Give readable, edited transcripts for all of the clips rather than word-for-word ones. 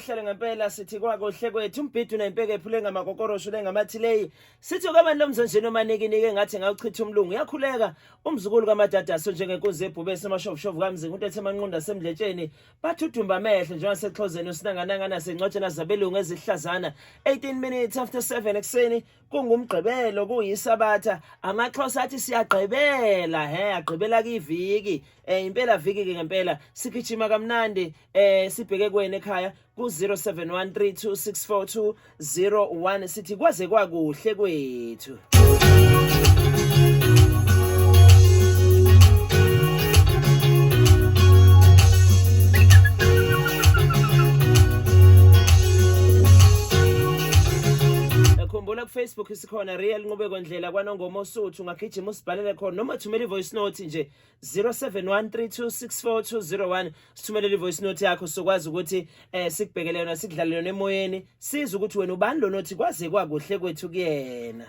sihlele ngempela sithi kwakuhle kwethu umbhidu nempeke ephule ngamakokorosho lengamathileyi sithi kwabani lomzonjeni omanekinike ngathi ngawuchitha umlungu yakhuleka umzukulu kaMadadaso njengenkunzi ebhube semashofshovu kamzinga untethe emanqunda semdletsheni bathudumba amehlo njengasexhozeni usinanganangana sencwajana zabelungu ezihlazana 18 minutes after 7 ekseni kungumgqibelo kuyisabatha amaXhosa athi siyagqibela agqibela kiviki impela viki ke ngempela sigijima kamnandi sibheke kwena ekhaya ku 0713264201 sithi kwaze kwakuhle kwethu. Facebook isikhona real Nqubeko Ndlela kwaNongoma Sothu ungagijima usibhalele khona noma thumela ivoice note nje 0713264201 sithumele ivoice note yakho sokwazi ukuthi sikubhekele yona sikudlalele yona emoyeni siza ukuthi wena ubani lo nothi kwaze kwakuhle kwethu kuyena.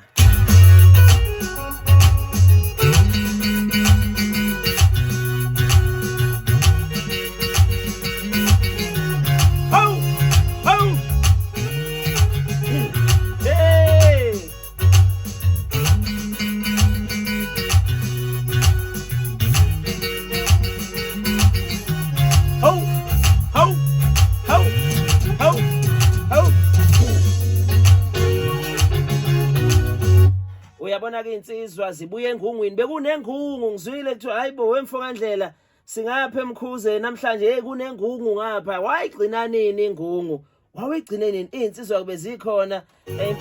Uyabona ke insizwa zibuye engungwini bekunengungu ngizwile kuthi hayibo wemfoka Ndlela singapha emkhuze namhlanje kunengungu ngapha wayigcina nini ingungu wawigcine nini insizwa kube zikhona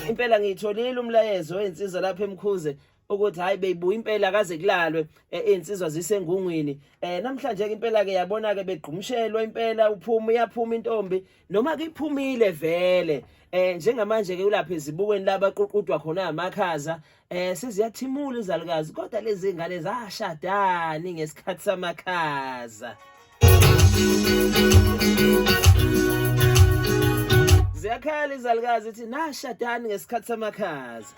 impela ngitholile umlayezo weinsizwa lapha emkhuze ukuthi hayi beyibuya impela kaze kulalwe insizwa zisengungwini namhlanje ke impela ke yabona ke begqumshelwa impela yaphuma intombi noma ke iphumile vele njengamanje ke ulapha ezibukweni laba ququdwa khona amakhaza siziyathimula izalukazi kodwa lezi ngane zashadani ngesikhathi samakhaza ziyakhala izalukazi ithi nashadani ngesikhathi samakhaza.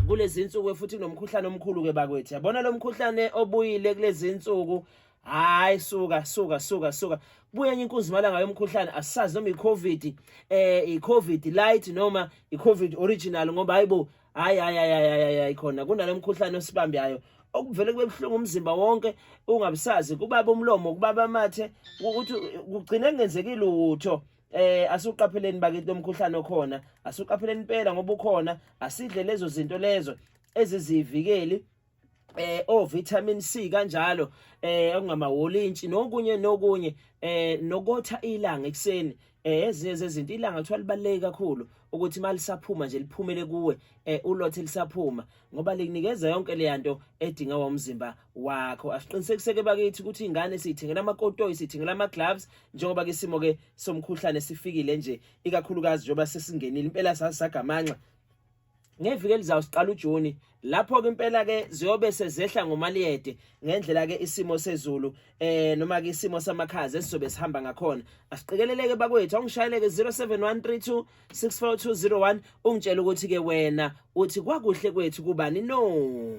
Kulezi insuku futhi kunomkhuhlane omkhulu ke bakwethu yabona lo mkhuhlane obuyile kulezi insuku hayi suka buya inkunzi malanga yomkhuhlane asisazi noma iCovid iCovid light noma iCovid original ngoba hayibo hayi khona kunalomkhuhlane osibambayo okuvele kube buhlungu umzimba wonke ungabisazi kubaba umlomo kubaba amathe ukuthi kugcine kungenzeki lutho. Asuqapheleni bakithi lomkhuhlane okhona asuqapheleni impela ngoba ukhona asidle lezo zinto lezo ezizivikeli vitamin C kanjalo okungamawolintshi nokunye nokotha ilanga ekseni ezinye zezinto ilanga kuthiwa libaleke kakhulu ukuthi malisaphuma nje liphumele kuwe ulothe lisaphuma ngoba likunikeza yonke le yanto edinga umzimba wakho. Asiqinisekiseke bakithi ukuthi ingane siyithengela amakotoyi siyithengela ama gloves njengoba ke isimo ke somkhuhlane sifikile nje ikakhulukazi njoba sesingenile impela sasagamanxa ngeviki elizawusiqala uJuni lapho ke impela ke ziyobe sezehla ngomaliyede ngendlela ke isimo sezulu noma ke isimo samakhaza esizobe sihamba ngakhona. Asiqikeleleke bakwethu ungishayeleke 0713264201 ungitshela ukuthi ke wena uthi kwakuhle kwethu kubani no.